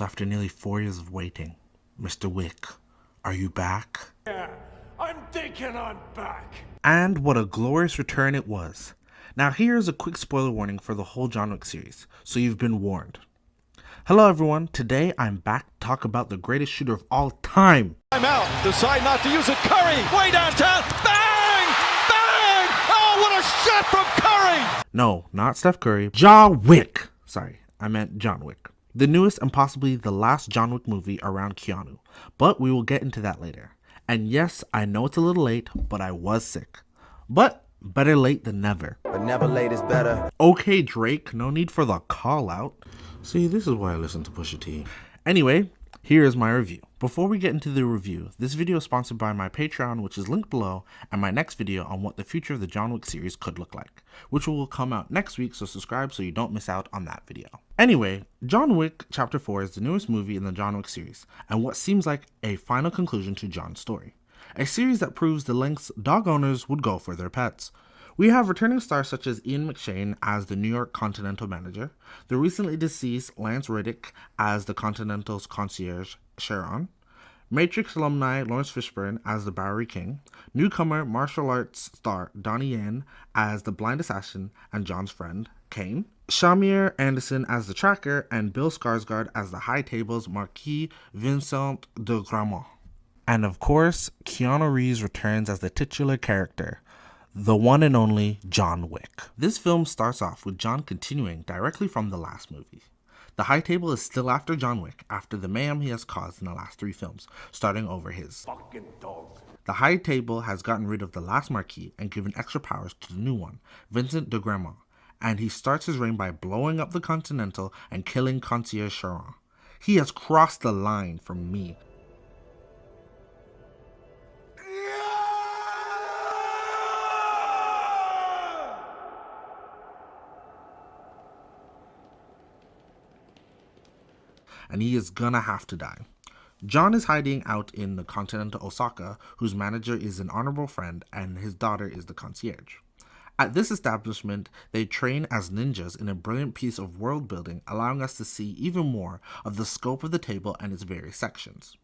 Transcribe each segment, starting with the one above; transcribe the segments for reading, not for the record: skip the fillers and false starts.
So after nearly 4 years of waiting, Mr. Wick, are you back? Yeah, I'm thinking I'm back. And what a glorious return it was. Now here's a quick spoiler warning for the whole John Wick series, so you've been warned. Hello everyone, today I'm back to talk about the greatest shooter of all time. I'm out, decide not to use it, Curry, way downtown, bang, bang, oh what a shot from Curry! No, not Steph Curry, John Wick. Sorry, I meant John Wick. The newest and possibly the last John Wick movie around Keanu, but we will get into that later. And yes, I know it's a little late, but I was sick. But better late than never. But never late is better. Okay, Drake, no need for the call out. See, this is why I listen to Pusha T. Anyway, here is my review. Before we get into the review, this video is sponsored by my Patreon, which is linked below, and my next video on what the future of the John Wick series could look like, which will come out next week, so subscribe so you don't miss out on that video. Anyway, John Wick Chapter 4 is the newest movie in the John Wick series, and what seems like a final conclusion to John's story. A series that proves the lengths dog owners would go for their pets. We have returning stars such as Ian McShane as the New York Continental manager, the recently deceased Lance Reddick as the Continental's concierge, Sharon, Matrix alumni Laurence Fishburne as the Bowery King, newcomer martial arts star Donnie Yen as the blind assassin and John's friend, Kane, Shamir Anderson as the tracker, and Bill Skarsgard as the High Table's Marquis Vincent de Gramont. And of course, Keanu Reaves returns as the titular character, the one and only John Wick. This film starts off with John continuing directly from the last movie. The High Table is still after John Wick after the mayhem he has caused in the last 3 films, starting over his Fucking dog. The High Table has gotten rid of the last Marquis and given extra powers to the new one, Vincent de Gramont, and he starts his reign by blowing up the Continental and killing concierge Sharon. He has crossed the line from me. And he is gonna have to die. John is hiding out in the Continental Osaka, whose manager is an honorable friend and his daughter is the concierge. At this establishment, they train as ninjas in a brilliant piece of world building, allowing us to see even more of the scope of the table and its various sections.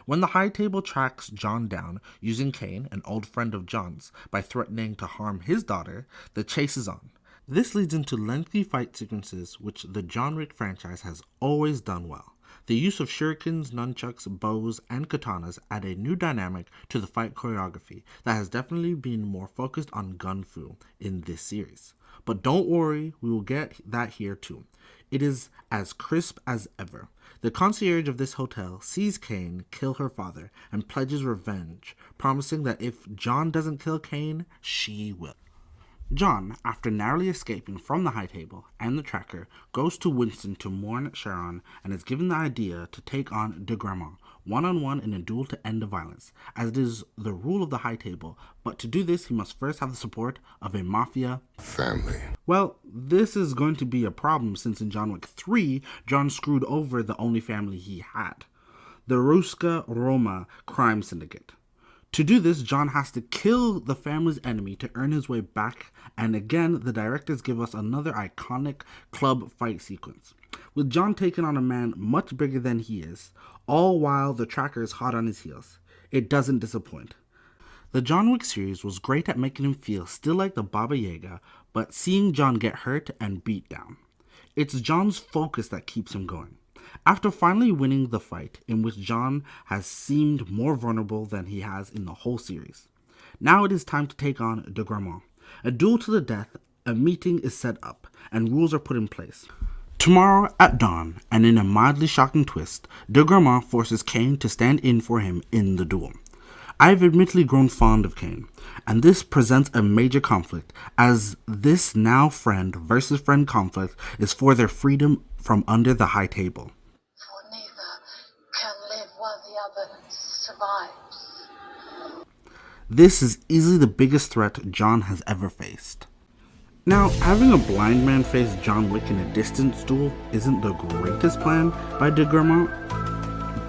When the High Table tracks John down, using Kane, an old friend of John's, by threatening to harm his daughter, the chase is on. This leads into lengthy fight sequences, which the John Wick franchise has always done well. The use of shurikens, nunchucks, bows, and katanas add a new dynamic to the fight choreography that has definitely been more focused on gun fu in this series. But don't worry, we will get that here too. It is as crisp as ever. The concierge of this hotel sees Kane kill her father and pledges revenge, promising that if John doesn't kill Kane, she will. John, after narrowly escaping from the High Table and the tracker, goes to Winston to mourn Sharon and is given the idea to take on de Gramont one-on-one in a duel to end the violence, as it is the rule of the High Table, but to do this he must first have the support of a mafia family. Well, this is going to be a problem since in John Wick 3, John screwed over the only family he had, the Ruska Roma crime syndicate. To do this, John has to kill the family's enemy to earn his way back, and again, the directors give us another iconic club fight sequence, with John taking on a man much bigger than he is, all while the tracker is hot on his heels. It doesn't disappoint. The John Wick series was great at making him feel still like the Baba Yaga, but seeing John get hurt and beat down. It's John's focus that keeps him going. After finally winning the fight, in which John has seemed more vulnerable than he has in the whole series, now it is time to take on de Gramont. A duel to the death, a meeting is set up, and rules are put in place. Tomorrow at dawn, and in a mildly shocking twist, de Gramont forces Kane to stand in for him in the duel. I have admittedly grown fond of Kane, and this presents a major conflict, as this now friend versus friend conflict is for their freedom from under the High Table. For neither can live while the other survives. This is easily the biggest threat John has ever faced. Now, having a blind man face John Wick in a distance duel isn't the greatest plan by de Gramont,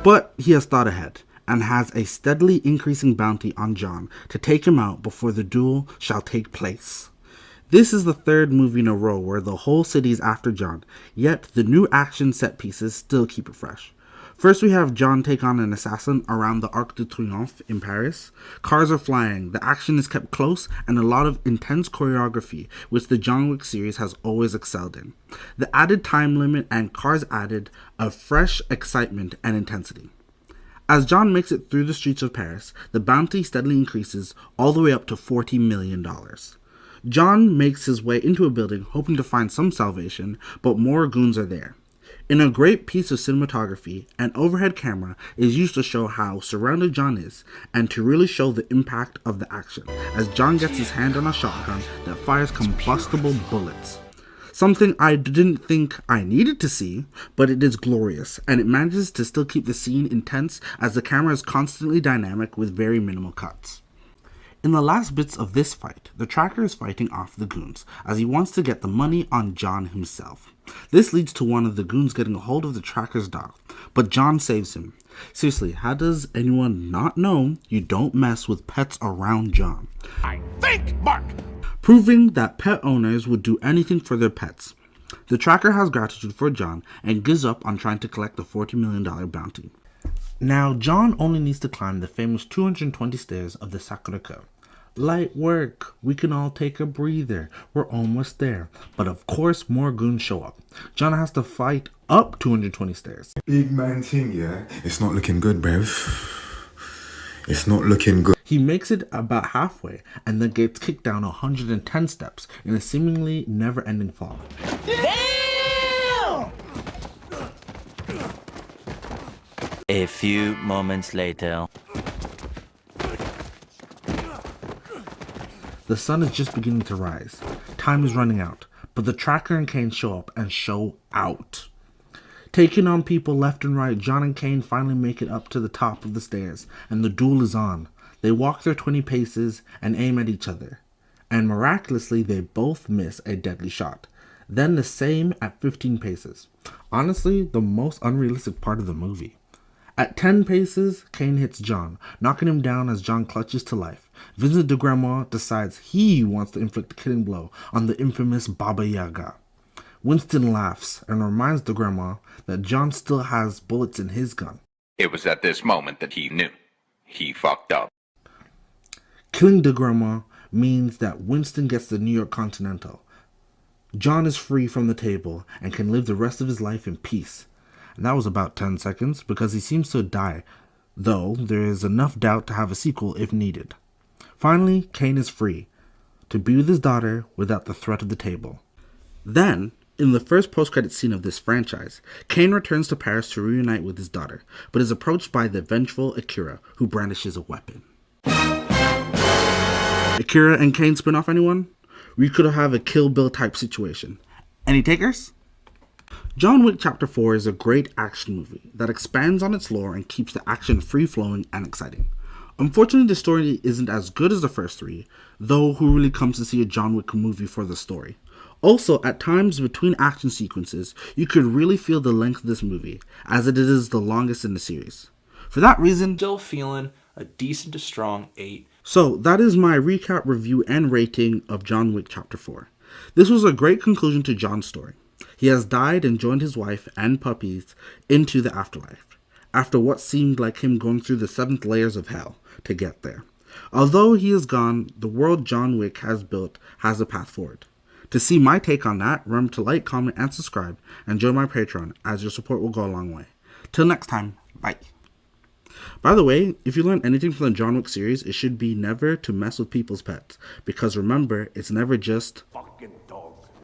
but he has thought ahead and has a steadily increasing bounty on John to take him out before the duel shall take place. This is the third movie in a row where the whole city is after John, yet the new action set pieces still keep it fresh. First, we have John take on an assassin around the Arc de Triomphe in Paris. Cars are flying, the action is kept close, and a lot of intense choreography, which the John Wick series has always excelled in. The added time limit and cars added a fresh excitement and intensity. As John makes it through the streets of Paris, the bounty steadily increases all the way up to $40 million. John makes his way into a building hoping to find some salvation, but more goons are there. In a great piece of cinematography, an overhead camera is used to show how surrounded John is and to really show the impact of the action, as John gets his hand on a shotgun that fires combustible bullets. Something I didn't think I needed to see, but it is glorious, and it manages to still keep the scene intense as the camera is constantly dynamic with very minimal cuts. In the last bits of this fight, the tracker is fighting off the goons, as he wants to get the money on John himself. This leads to one of the goons getting a hold of the tracker's dog, but John saves him. Seriously, how does anyone not know you don't mess with pets around John? I think, Mark! Proving that pet owners would do anything for their pets. The tracker has gratitude for John and gives up on trying to collect the $40 million bounty. Now, John only needs to climb the famous 220 stairs of the Sacré-Cœur. Light work, we can all take a breather, we're almost there. But of course, more goons show up. John has to fight up 220 stairs. Big man thing, yeah? It's not looking good, bruv. It's not looking good. He makes it about halfway and then gets kicked down 110 steps in a seemingly never-ending fall. Damn! A few moments later. The sun is just beginning to rise. Time is running out, but the tracker and Kane show up and show out. Taking on people left and right, John and Kane finally make it up to the top of the stairs, and the duel is on. They walk their 20 paces and aim at each other, and miraculously they both miss a deadly shot. Then the same at 15 paces. Honestly, the most unrealistic part of the movie. At 10 paces, Kane hits John, knocking him down as John clutches to life. Vincent de Gramont decides he wants to inflict a killing blow on the infamous Baba Yaga. Winston laughs and reminds de Gramont that John still has bullets in his gun. It was at this moment that he knew. He fucked up. Killing de Gramont means that Winston gets the New York Continental. John is free from the table and can live the rest of his life in peace. And that was about 10 seconds because he seems to die, though there is enough doubt to have a sequel if needed. Finally, Kane is free to be with his daughter without the threat of the table. Then, in the first post-credit scene of this franchise, Kane returns to Paris to reunite with his daughter, but is approached by the vengeful Akira, who brandishes a weapon. Akira and Kane spin off anyone? We could have a Kill Bill type situation. Any takers? John Wick Chapter 4 is a great action movie that expands on its lore and keeps the action free-flowing and exciting. Unfortunately, the story isn't as good as the first three, though who really comes to see a John Wick movie for the story? Also, at times between action sequences, you could really feel the length of this movie, as it is the longest in the series. For that reason, Still feeling a decent to strong 8. So that is my recap, review, and rating of John Wick Chapter 4. This was a great conclusion to John's story. He has died and joined his wife and puppies into the afterlife, after what seemed like him going through the 7th layers of hell to get there. Although he is gone, the world John Wick has built has a path forward. To see my take on that, remember to like, comment, and subscribe, and join my Patreon, as your support will go a long way. Till next time, bye. By the way, if you learn anything from the John Wick series, it should be never to mess with people's pets, because remember, it's never just